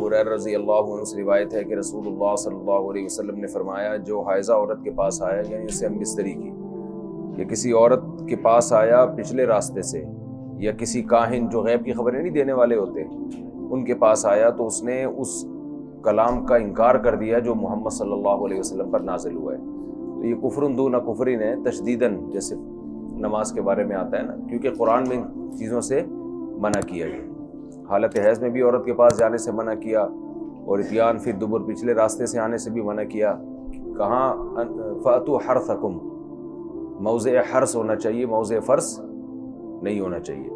ہریرہ رضی اللہ عنہ سے روایت ہے کہ رسول اللہ صلی اللہ علیہ وسلم نے فرمایا جو حائضہ عورت کے پاس آیا، یعنی اسے ہم بستری کی، یا کسی عورت کے پاس آیا پچھلے راستے سے، یا کسی کاہن جو غیب کی خبریں نہیں دینے والے ہوتے ان کے پاس آیا، تو اس نے اس کلام کا انکار کر دیا جو محمد صلی اللہ علیہ وسلم پر نازل ہوا ہے، تو یہ کفر دون کفر ہے، تشدیداً، جیسے نماز کے بارے میں آتا ہے نا، کیونکہ قرآن میں ان چیزوں سے منع کیا گیا۔ حالت حیض میں بھی عورت کے پاس جانے سے منع کیا، اور اتیان فی الدبر پچھلے راستے سے آنے سے بھی منع کیا۔ کہاں فاتوا حرثکم، موضع حرث ہونا چاہیے، موضع فرض نہیں ہونا چاہیے۔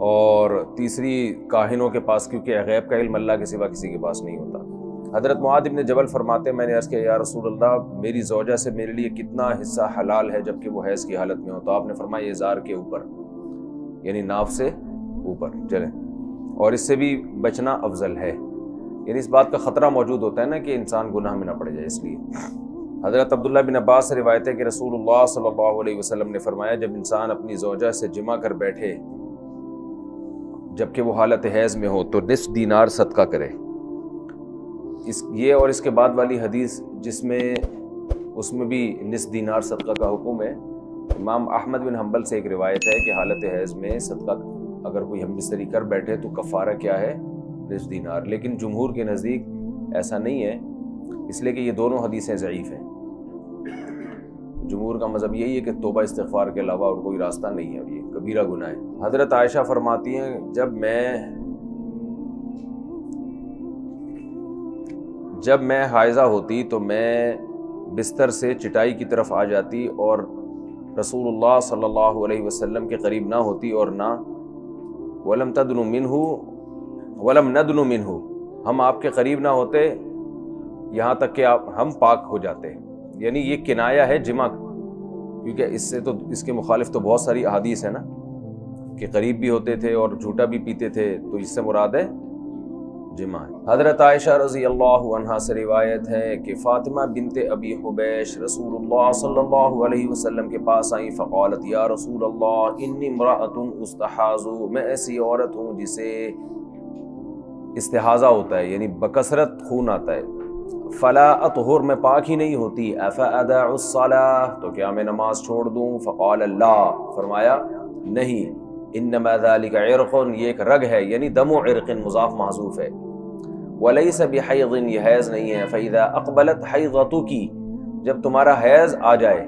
اور تیسری کاہنوں کے پاس، کیونکہ غیب کا علم اللہ کے سوا کسی کے پاس نہیں ہوتا۔ حضرت معاذ بن جبل فرماتے ہیں میں نے عرض کیا یا رسول اللہ میری زوجہ سے میرے لیے کتنا حصہ حلال ہے جبکہ وہ حیض کی حالت میں ہو؟ تو آپ نے فرمایا ازار کے اوپر، یعنی ناف سے اوپر چلیں، اور اس سے بھی بچنا افضل ہے، یعنی اس بات کا خطرہ موجود ہوتا ہے نا کہ انسان گناہ میں نہ پڑ جائے، اس لیے۔ حضرت عبداللہ بن عباس سے روایت ہے کہ رسول اللہ صلی اللہ علیہ وسلم نے فرمایا جب انسان اپنی زوجہ سے جمع کر بیٹھے جبکہ وہ حالت حیض میں ہو تو نصف دینار صدقہ کرے۔ یہ اور اس کے بعد والی حدیث جس میں اس میں بھی نصف دینار صدقہ کا حکم ہے، امام احمد بن حنبل سے ایک روایت ہے کہ حالت حیض میں صدقہ اگر کوئی ہم بستری کر بیٹھے تو کفارہ کیا ہے؟ نصف دینار، لیکن جمہور کے نزدیک ایسا نہیں ہے، اس لیے کہ یہ دونوں حدیثیں ضعیف ہیں۔ جمہور کا مذہب یہی ہے کہ توبہ استغفار کے علاوہ اور کوئی راستہ نہیں ہے، اور یہ کبیرہ گناہ ہے۔ حضرت عائشہ فرماتی ہیں جب میں حائضہ ہوتی تو میں بستر سے چٹائی کی طرف آ جاتی اور رسول اللہ صلی اللہ علیہ وسلم کے قریب نہ ہوتی، اور نہ ولم ندن منہ، ہم آپ کے قریب نہ ہوتے یہاں تک کہ ہم پاک ہو جاتے۔ یعنی یہ کنایہ ہے جمع، کیونکہ اس کے مخالف تو بہت ساری احادیث ہیں نا کہ قریب بھی ہوتے تھے اور جھوٹا بھی پیتے تھے، تو اس سے مراد ہے جمع ہے۔ حضرت عائشہ رضی اللہ عنہا سے روایت ہے کہ فاطمہ بنت ابی حبیش رسول اللہ صلی اللہ علیہ وسلم کے پاس آئیں فقالت یا رسول اللہ انی امرأۃ استحاض، میں ایسی عورت ہوں جسے استحاضہ ہوتا ہے، یعنی بکثرت خون آتا ہے، فلا اطہر، میں پاک ہی نہیں ہوتی، افادع الصلاۃ، تو کیا میں نماز چھوڑ دوں؟ فقال لا، فرمایا نہیں، انما ذلک عرق، یہ ایک رگ ہے، یعنی دم و عرق مضاف محذوف ہے، ولیس بحیض، یہ حیض نہیں ہے، فاذا اقبلت حیضتک، جب تمہارا حیض آ جائے،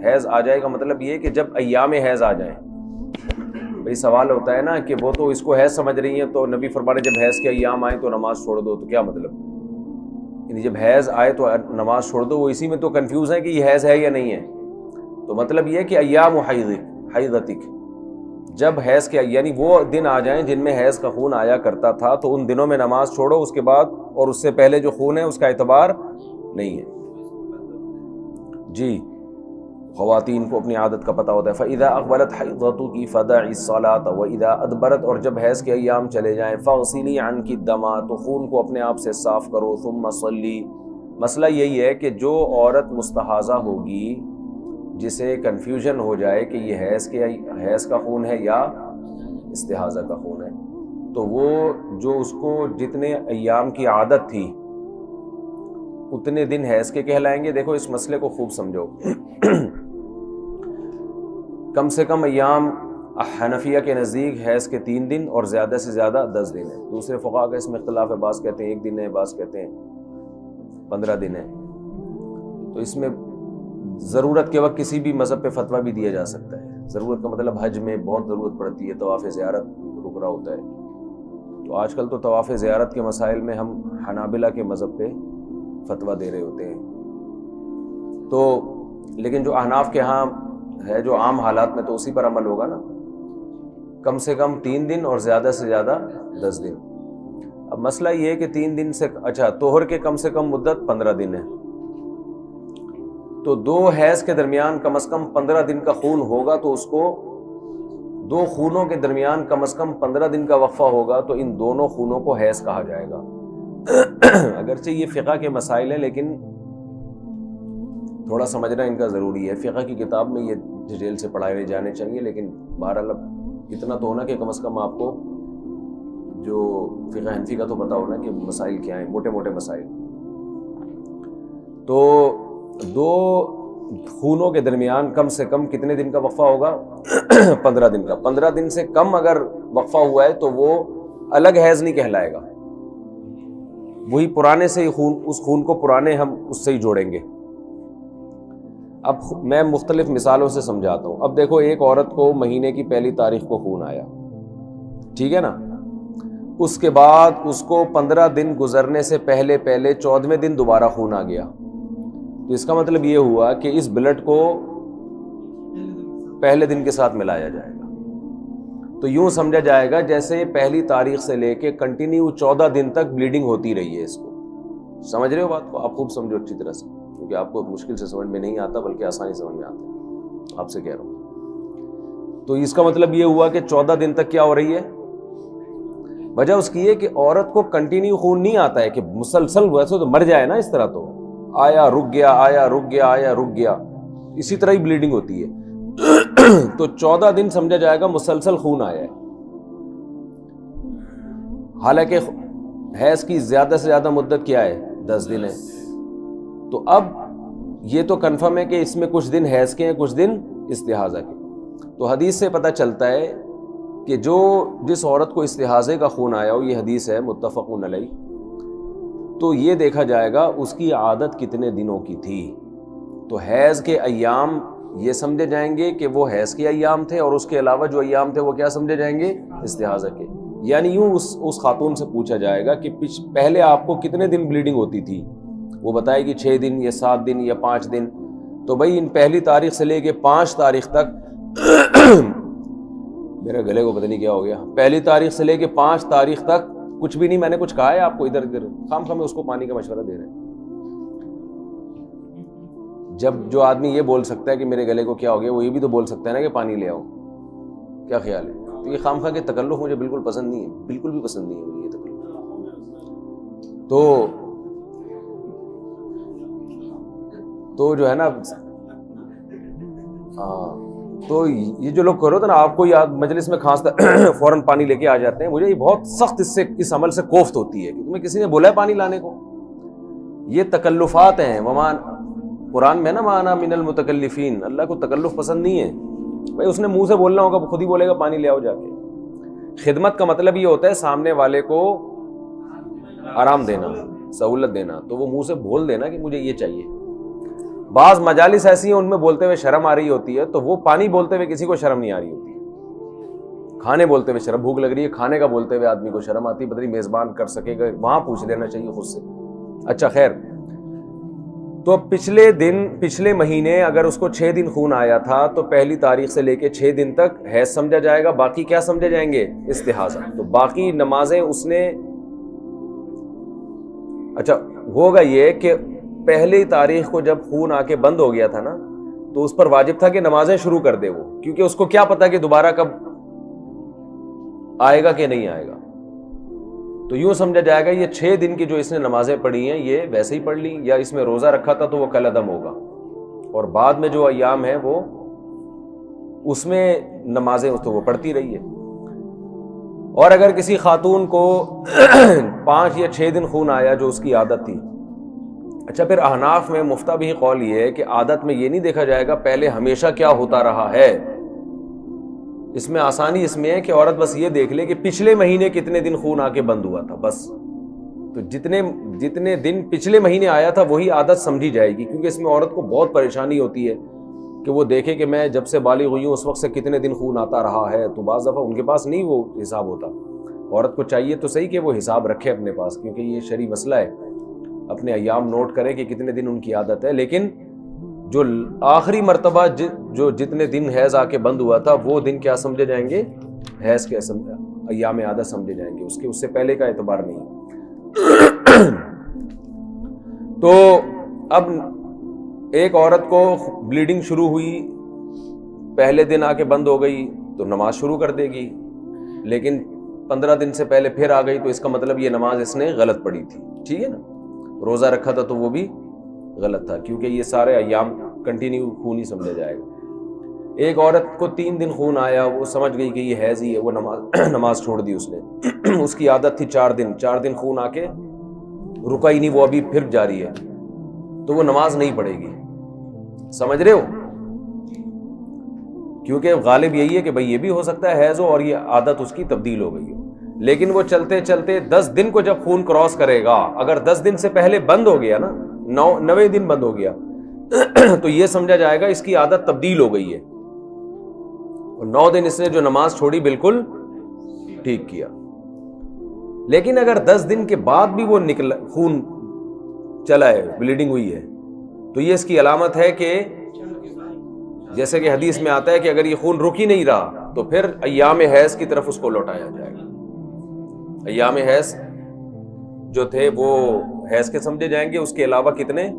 حیض آ جائے کا مطلب یہ ہے کہ جب ایام حیض آ جائیں۔ بھئی سوال ہوتا ہے نا کہ وہ تو اس کو حیض سمجھ رہی ہیں، تو نبی فرمانے جب حیض کے ایام آئیں تو نماز چھوڑ دو، تو کیا مطلب؟ یعنی جب حیض آئے تو نماز چھوڑ دو، وہ اسی میں تو کنفیوز ہے کہ یہ حیض ہے یا نہیں ہے، تو مطلب یہ ہے کہ ایام حیضتک، جب حیض کے یعنی وہ دن آ جائیں جن میں حیض کا خون آیا کرتا تھا تو ان دنوں میں نماز چھوڑو، اس کے بعد اور اس سے پہلے جو خون ہے اس کا اعتبار نہیں ہے۔ جی، خواتین کو اپنی عادت کا پتہ ہوتا ہے۔ فَإِذَا أَقْبَلَتْ حَيْضَتُكِ فَدَعِي الصَّلَاةَ وَإِذَا أَدْبَرَتْ، اور جب حیض کے ایام چلے جائیں فَاغْسِلِي عَنْكِ الدَّمَ، تو خون کو اپنے آپ سے صاف کرو، ثُمَّ صَلِّي۔ مسئلہ یہی ہے کہ جو عورت مستحاضہ ہوگی جسے کنفیوژن ہو جائے کہ یہ حیض کا خون ہے یا استحاضہ کا خون ہے، تو وہ جو اس کو جتنے ایام کی عادت تھی اتنے دن حیض کے کہلائیں گے۔ دیکھو اس مسئلے کو خوب سمجھو، کم سے کم ایام حنفیہ کے نزدیک حیض کے 3 دن اور زیادہ سے زیادہ 10 دن ہیں، دوسرے فقہا کا اس میں اختلاف ہے، بعض کہتے ہیں 1 دن ہے، بعض کہتے ہیں 15 دن ہے، تو اس میں ضرورت کے وقت کسی بھی مذہب پہ فتویٰ بھی دیا جا سکتا ہے۔ ضرورت کا مطلب حج میں بہت ضرورت پڑتی ہے، طواف زیارت رک رہا ہوتا ہے، تو آج کل تو طواف زیارت کے مسائل میں ہم حنابلہ کے مذہب پہ فتویٰ دے رہے ہوتے ہیں، تو لیکن جو احناف کے ہاں ہے جو عام حالات میں تو اسی پر عمل ہوگا نا، کم سے کم 3 دن اور زیادہ سے زیادہ 10 دن۔ اب مسئلہ یہ ہے کہ 3 دن سے اچھا طہر کے کم سے کم مدت 15 دن ہے، تو 2 حیض کے درمیان کم از کم 15 دن کا خون ہوگا، تو اس کو 2 خونوں کے درمیان کم از کم 15 دن کا وقفہ ہوگا، تو ان دونوں خونوں کو حیض کہا جائے گا۔ اگرچہ یہ فقہ کے مسائل ہیں لیکن تھوڑا سمجھنا ان کا ضروری ہے، فقہ کی کتاب میں یہ ڈیٹیل سے پڑھائے جانے چاہیے، لیکن بہرحال اتنا تو ہونا کہ کم از کم آپ کو جو فقہ حنفی کا تو پتہ ہونا کہ مسائل کیا ہیں، موٹے موٹے مسائل. تو دو خونوں کے درمیان کم سے کم کتنے دن کا وقفہ ہوگا؟ 15 دن کا. 15 دن سے کم اگر وقفہ ہوا ہے تو وہ الگ حیض نہیں کہلائے گا، وہی پرانے سے ہی خون، اس خون کو پرانے ہم اس سے ہی جوڑیں گے. اب میں مختلف مثالوں سے سمجھاتا ہوں. اب دیکھو، ایک عورت کو مہینے کی پہلی تاریخ کو خون آیا، ٹھیک ہے نا، اس کے بعد اس کو 15 دن گزرنے سے پہلے 14ویں دن دوبارہ خون آ گیا. تو اس کا مطلب یہ ہوا کہ اس بلڈ کو پہلے دن کے ساتھ ملایا جائے گا. تو یوں سمجھا جائے گا جیسے پہلی تاریخ سے لے کے کنٹینیو 14 دن تک بلیڈنگ ہوتی رہی ہے. اس کو سمجھ رہے ہو بات کو؟ آپ خوب سمجھو اچھی طرح سے، کیونکہ آپ کو مشکل سے سمجھ میں نہیں آتا بلکہ آسانی سمجھ میں آتا ہے، آپ سے کہہ رہا ہوں. تو اس کا مطلب یہ ہوا کہ 14 دن تک کیا ہو رہی ہے؟ وجہ اس کی ہے کہ عورت کو کنٹینیو خون نہیں آتا ہے کہ مسلسل، ویسے تو مر جائے نا اس طرح، تو آیا رک گیا، آیا رک گیا، آیا رک گیا، اسی طرح ہی بلیڈنگ ہوتی ہے. تو 14 دن سمجھا جائے گا مسلسل خون آیا ہے. حالانکہ حیض کی زیادہ سے زیادہ مدت کیا ہے؟ 10 دن ہے. تو اب یہ تو کنفرم ہے کہ اس میں کچھ دن حیض کے ہیں، کچھ دن استحاضہ کے. تو حدیث سے پتہ چلتا ہے کہ جس عورت کو استحاضے کا خون آیا ہو، یہ حدیث ہے متفقون علیہ، تو یہ دیکھا جائے گا اس کی عادت کتنے دنوں کی تھی. تو حیض کے ایام یہ سمجھے جائیں گے کہ وہ حیض کے ایام تھے، اور اس کے علاوہ جو ایام تھے وہ کیا سمجھے جائیں گے؟ استحاضہ کے. یعنی یوں اس خاتون سے پوچھا جائے گا کہ پہلے آپ کو کتنے دن بلیڈنگ ہوتی تھی؟ وہ بتائے گی 6 دن یا 7 دن یا 5 دن. تو بھائی ان پہلی تاریخ سے لے کے 5 تاریخ تک میرے گلے کو پتہ نہیں کیا ہو گیا، پہلی تاریخ سے لے کے 5 تاریخ تک کچھ بھی نہیں. میں نے کچھ کہا ہے آپ کو ادھر ادھر؟ خام خام اس کو پانی کا مشورہ دے رہے ہیں. جب جو آدمی یہ بول سکتا ہے کہ میرے گلے کو کیا ہو گیا، وہ یہ بھی تو بول سکتا ہے نا کہ پانی لے آؤ. کیا خیال ہے؟ تو یہ خام خواہ کے تکلف مجھے بالکل پسند نہیں ہے، بالکل بھی پسند نہیں ہے مجھے یہ تکلف. تو جو ہے نا، تو یہ جو لوگ کرو تو نا، آپ کو یاد مجلس میں کھانستا فوراً پانی لے کے آ جاتے ہیں. مجھے یہ بہت سخت اس عمل سے کوفت ہوتی ہے کہ تمہیں کسی نے بولا ہے پانی لانے کو. یہ تکلفات ہیں. قرآن میں نا مانا من المتکلفین، اللہ کو تکلف پسند نہیں ہے. بھائی اس نے منہ سے بولنا ہوگا، خود ہی بولے گا پانی لے آؤ جا کے. خدمت کا مطلب یہ ہوتا ہے سامنے والے کو آرام دینا، سہولت دینا. تو وہ منہ سے بول دینا کہ مجھے یہ چاہیے. بعض مجالس ایسی ہیں ان میں بولتے ہوئے شرم آ رہی ہوتی ہے، تو وہ پانی بولتے ہوئے کسی کو شرم نہیں آ رہی ہوتی. کھانے بولتے ہوئے شرم، بھوک لگ رہی ہے، کھانے کا بولتے ہوئے آدمی کو شرم آتی ہے، پتہ نہیں میزبان کر سکے گا، وہاں پوچھ لینا چاہیے خود سے. اچھا خیر، تو پچھلے مہینے اگر اس کو 6 دن خون آیا تھا تو پہلی تاریخ سے لے کے 6 دن تک حیض سمجھا جائے گا. باقی کیا سمجھے جائیں گے؟ استحاضہ. تو باقی نمازیں اس نے، اچھا ہوگا یہ کہ پہلی تاریخ کو جب خون آ کے بند ہو گیا تھا نا، تو اس پر واجب تھا کہ نمازیں شروع کر دے وہ، کیونکہ اس کو کیا پتا کہ دوبارہ کب آئے گا کہ نہیں آئے گا. تو یوں سمجھا جائے گا یہ 6 دن کی جو اس نے نمازیں پڑھی ہیں یہ ویسے ہی پڑھ لی، یا اس میں روزہ رکھا تھا تو وہ کل عدم ہوگا. اور بعد میں جو ایام ہیں وہ اس میں نمازیں تو وہ پڑھتی رہی ہے. اور اگر کسی خاتون کو 5 یا 6 دن خون آیا جو اس کی عادت تھی، اچھا پھر احناف میں مفتہ بھی قول یہ ہے کہ عادت میں یہ نہیں دیکھا جائے گا پہلے ہمیشہ کیا ہوتا رہا ہے. اس میں آسانی اس میں ہے کہ عورت بس یہ دیکھ لے کہ پچھلے مہینے کتنے دن خون آ کے بند ہوا تھا بس. تو جتنے دن پچھلے مہینے آیا تھا وہی عادت سمجھی جائے گی، کیونکہ اس میں عورت کو بہت پریشانی ہوتی ہے کہ وہ دیکھے کہ میں جب سے بالغ ہوئی ہوں اس وقت سے کتنے دن خون آتا رہا ہے. تو بعض دفعہ ان کے پاس نہیں وہ حساب ہوتا. عورت کو چاہیے تو صحیح کہ وہ حساب رکھے اپنے پاس، کیونکہ یہ شرعی مسئلہ ہے. اپنے ایام نوٹ کریں کہ کتنے دن ان کی عادت ہے. لیکن جو آخری مرتبہ جو جتنے دن حیض آ کے بند ہوا تھا وہ دن کیا سمجھے جائیں گے؟ حیض کے ایام عادت سمجھے جائیں گے، اس سے پہلے کا اعتبار نہیں. تو اب ایک عورت کو بلیڈنگ شروع ہوئی، پہلے دن آ کے بند ہو گئی تو نماز شروع کر دے گی. لیکن 15 دن سے پہلے پھر آ گئی تو اس کا مطلب یہ نماز اس نے غلط پڑھی تھی. ٹھیک ہے نا؟ روزہ رکھا تھا تو وہ بھی غلط تھا، کیونکہ یہ سارے ایام کنٹینیو خون ہی سمجھا جائے گا. ایک عورت کو 3 دن خون آیا، وہ سمجھ گئی کہ یہ حیض ہی ہے، وہ نماز چھوڑ دی اس نے. اس کی عادت تھی 4 دن خون آ کے رکا ہی نہیں، وہ ابھی پھر جاری ہے، تو وہ نماز نہیں پڑھے گی. سمجھ رہے ہو؟ کیونکہ غالب یہی ہے کہ بھئی یہ بھی ہو سکتا ہے حیض ہو اور یہ عادت اس کی تبدیل ہو گئی ہو. لیکن وہ چلتے چلتے 10 دن کو جب خون کراس کرے گا، اگر 10 دن سے پہلے بند ہو گیا نا، 9 دن بند ہو گیا تو یہ سمجھا جائے گا اس کی عادت تبدیل ہو گئی ہے، اور 9 دن اس نے جو نماز چھوڑی بالکل ٹھیک کیا. لیکن اگر 10 دن کے بعد بھی وہ خون چلا ہے، بلیڈنگ ہوئی ہے، تو یہ اس کی علامت ہے کہ جیسے کہ حدیث میں آتا ہے کہ اگر یہ خون رک ہی نہیں رہا تو پھر ایام حیض کی طرف اس کو لوٹایا جائے گا. ایام حیض جو تھے وہ حیض کے سمجھے جائیں گے، اس کے علاوہ کتنے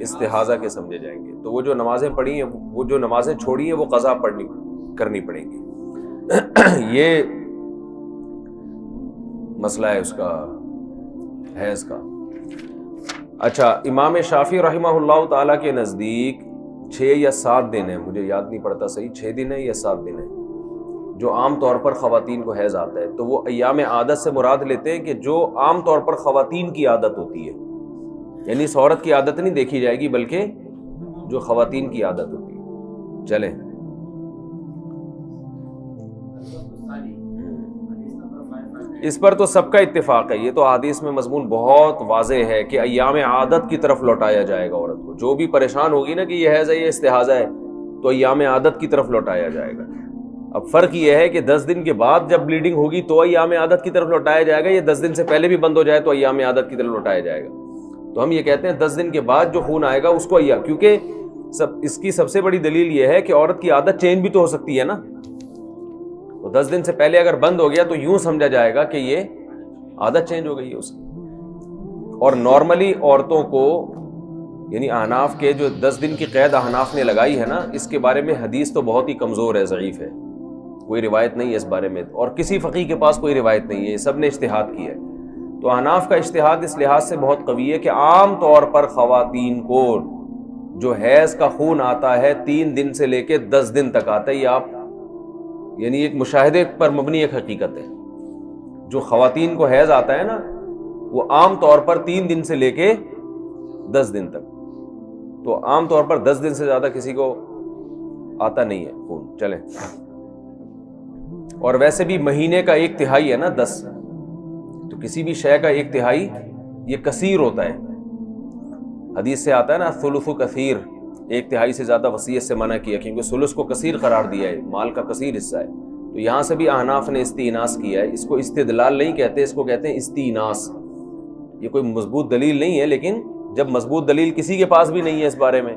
استحاضہ کے سمجھے جائیں گے. تو وہ جو نمازیں پڑھی ہیں، وہ جو نمازیں چھوڑی ہیں، وہ قضا کرنی پڑیں گی. یہ مسئلہ ہے اس کا حیض کا. اچھا، امام شافعی رحمہ اللہ تعالیٰ کے نزدیک 6 یا 7 دن ہے، مجھے یاد نہیں پڑتا صحیح، 6 دن ہے یا 7 دن ہے جو عام طور پر خواتین کو حیض آتا ہے. تو وہ ایام عادت سے مراد لیتے ہیں کہ جو عام طور پر خواتین کی عادت ہوتی ہے، یعنی اس عورت کی عادت نہیں دیکھی جائے گی بلکہ جو خواتین کی عادت ہوتی ہے. چلیں، اس پر تو سب کا اتفاق ہے. یہ تو حدیث میں مضمون بہت واضح ہے کہ ایام عادت کی طرف لوٹایا جائے گا عورت کو. جو بھی پریشان ہوگی نا کہ یہ حیض ہے، یہ استحاضہ ہے، تو ایام عادت کی طرف لوٹایا جائے گا. اب فرق یہ ہے کہ 10 دن کے بعد جب بلیڈنگ ہوگی تو ایام عادت کی طرف لوٹایا جائے گا، یا 10 دن سے پہلے بھی بند ہو جائے تو ایام عادت کی طرف لوٹایا جائے گا. تو ہم یہ کہتے ہیں 10 دن کے بعد جو خون آئے گا اس کو کیونکہ اس کی سب سے بڑی دلیل یہ ہے کہ عورت کی عادت چینج بھی تو ہو سکتی ہے نا. تو 10 دن سے پہلے اگر بند ہو گیا تو یوں سمجھا جائے گا کہ یہ عادت چینج ہو گئی ہے اس کی. اور نارملی عورتوں کو، یعنی احناف کے جو 10 دن کی قید احناف نے لگائی ہے نا، اس کے بارے میں حدیث تو بہت ہی کمزور ہے، ضعیف ہے، کوئی روایت نہیں ہے اس بارے میں، اور کسی فقیہ کے پاس کوئی روایت نہیں ہے، یہ سب نے اجتہاد کیا ہے. تو احناف کا اجتہاد اس لحاظ سے بہت قوی ہے کہ عام طور پر خواتین کو جو حیض کا خون آتا ہے 3 دن سے لے کے 10 دن تک آتا ہے. یہ آپ یعنی ایک مشاہدے پر مبنی ایک حقیقت ہے. جو خواتین کو حیض آتا ہے نا، وہ عام طور پر 3 دن سے لے کے 10 دن تک. تو عام طور پر 10 دن سے زیادہ کسی کو آتا نہیں ہے خون. چلیں، اور ویسے بھی مہینے کا 1/3 ہے نا 10، تو کسی بھی شے کا 1/3 یہ کثیر ہوتا ہے. حدیث سے آتا ہے نا ثلث کثیر، 1/3 سے زیادہ وصیت سے منع کیا، کیونکہ ثلث کو کثیر قرار دیا ہے، مال کا کثیر حصہ ہے. تو یہاں سے بھی احناف نے استئناس کیا ہے. اس کو استدلال نہیں کہتے، اس کو کہتے ہیں استئناس. یہ کوئی مضبوط دلیل نہیں ہے، لیکن جب مضبوط دلیل کسی کے پاس بھی نہیں ہے اس بارے میں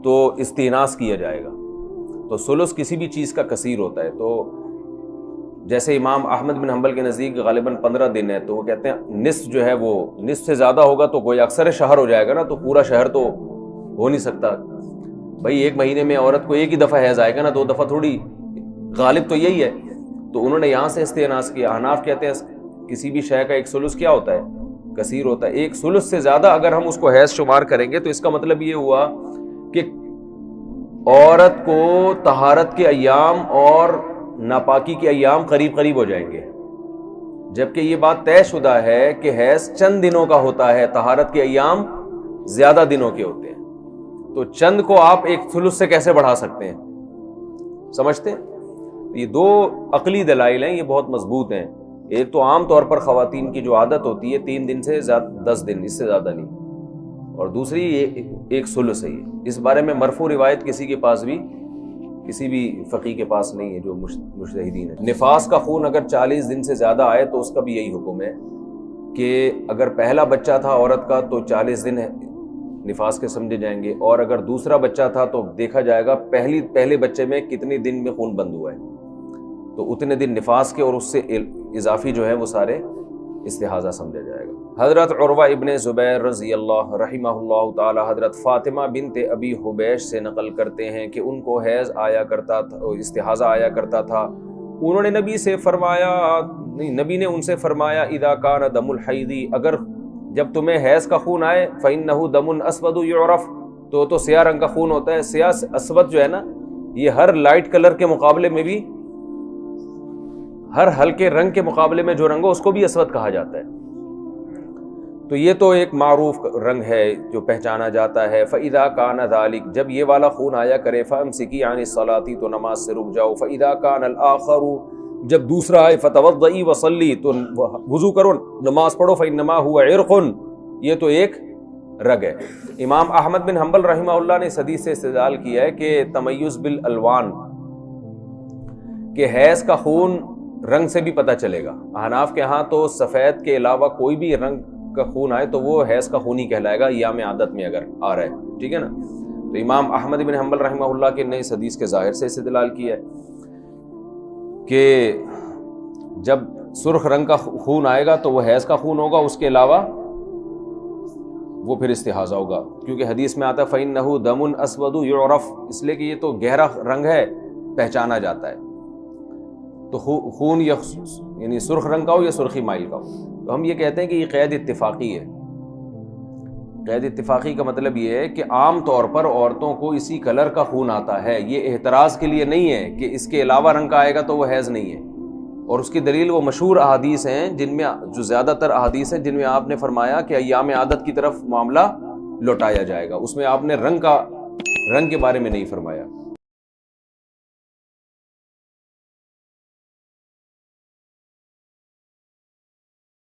تو استئناس کیا جائے گا. تو ثلث کسی بھی چیز کا کثیر ہوتا ہے. تو جیسے امام احمد بن حنبل کے نزدیک غالباً 15 دن ہے، تو وہ کہتے ہیں نصف جو ہے وہ نصف سے زیادہ ہوگا تو کوئی اکثر شہر ہو جائے گا نا، تو پورا شہر تو ہو نہیں سکتا. بھائی ایک مہینے میں عورت کو ایک ہی دفعہ حیض آئے گا نا، 2 دفعہ تھوڑی. غالب تو یہی ہے. تو انہوں نے یہاں سے استئناس کیا. احناف کہتے ہیں کسی بھی شے کا 1 ثلث کیا ہوتا ہے؟ کثیر ہوتا ہے. 1 ثلث سے زیادہ اگر ہم اس کو حیض شمار کریں گے تو اس کا مطلب یہ ہوا کہ عورت کو طہارت کے ایام اور ناپاکی کے ایام قریب قریب ہو جائیں گے، جبکہ یہ بات طے شدہ ہے کہ حیض چند دنوں کا ہوتا ہے، طہارت کے ایام زیادہ دنوں کے ہوتے ہیں. تو چند کو آپ 1 ثلث سے کیسے بڑھا سکتے ہیں؟ سمجھتے ہیں؟ یہ 2 عقلی دلائل ہیں، یہ بہت مضبوط ہیں. ایک تو عام طور پر خواتین کی جو عادت ہوتی ہے 3 دن سے 10 دن، اس سے زیادہ نہیں، اور دوسری یہ 1 ثلث ہے. اس بارے میں مرفوع روایت کسی کے پاس بھی، کسی بھی فقیہ کے پاس نہیں ہے جو مجتہدین ہے. نفاس کا خون اگر 40 دن سے زیادہ آئے تو اس کا بھی یہی حکم ہے کہ اگر پہلا بچہ تھا عورت کا تو 40 دن نفاس کے سمجھے جائیں گے، اور اگر دوسرا بچہ تھا تو دیکھا جائے گا پہلے بچے میں کتنے دن میں خون بند ہوا ہے، تو اتنے دن نفاس کے، اور اس سے اضافی جو ہے وہ سارے استحاضہ سمجھا جائے گا. حضرت عروہ ابن زبیر رضی اللہ رحمہ اللہ تعالی حضرت فاطمہ بنت ابی حبیش سے نقل کرتے ہیں کہ ان کو حیض آیا کرتا تھا، استحاضہ آیا کرتا تھا. انہوں نے نبی نے ان سے فرمایا اذا کان دم الحیض، اگر جب تمہیں حیض کا خون آئے فإنہ دم اسود یعرف، تو سیاہ رنگ کا خون ہوتا ہے. سیاہ اسود جو ہے نا، یہ ہر لائٹ کلر کے مقابلے میں بھی ہر ہلکے رنگ کے مقابلے میں جو رنگ ہو اس کو بھی اسود کہا جاتا ہے. تو یہ تو ایک معروف رنگ ہے جو پہچانا جاتا ہے. فَإِذَا كَانَ ذَلِكَ، جب یہ والا خون آیا کرے، فَأَمْسِكِي عَنِ الصَّلَاةِ، تو نماز سے رک جاؤ. فَإِذَا كَانَ الْآخَرُ، جب دوسرا آئے، فَتَوَضَّئِي وَصَلِّي، تو وضو کرو نماز پڑھو. فَإِنَّمَا هُوَ عِرْقٌ، یہ تو ایک رگ ہے. امام احمد بن حنبل رحمہ اللہ نے اس حدیث سے استدلال کیا ہے کہ تمیز بالالوان، کہ حیض کا خون رنگ سے بھی پتہ چلے گا. احناف کے ہاں تو سفید کے علاوہ کوئی بھی رنگ کا خون آئے تو وہ حیض کا خون ہی کہلائے گا، ایام عادت میں اگر آ رہا ہے، ٹھیک ہے نا. تو امام احمد بن حنبل رحمہ اللہ کے نے اس حدیث کے ظاہر سے استدلال کیا ہے کہ جب سرخ رنگ کا خون آئے گا تو وہ حیض کا خون ہوگا، اس کے علاوہ وہ پھر استحاضہ ہوگا، کیونکہ حدیث میں آتا ہے فَإِنَّهُ دَمٌ أَسْوَدُ يُعْرَفُ، اس لیے کہ یہ تو گہرا رنگ ہے، پہچانا جاتا ہے. تو خون یعنی سرخ رنگ کا ہو یا سرخی مائل کا ہو. تو ہم یہ کہتے ہیں کہ یہ قید اتفاقی ہے. قید اتفاقی کا مطلب یہ ہے کہ عام طور پر عورتوں کو اسی کلر کا خون آتا ہے، یہ احتراز کے لیے نہیں ہے کہ اس کے علاوہ رنگ کا آئے گا تو وہ حیض نہیں ہے. اور اس کی دلیل وہ مشہور احادیث ہیں جن میں، جو زیادہ تر احادیث ہیں جن میں آپ نے فرمایا کہ ایام عادت کی طرف معاملہ لوٹایا جائے گا. اس میں آپ نے رنگ کے بارے میں نہیں فرمایا.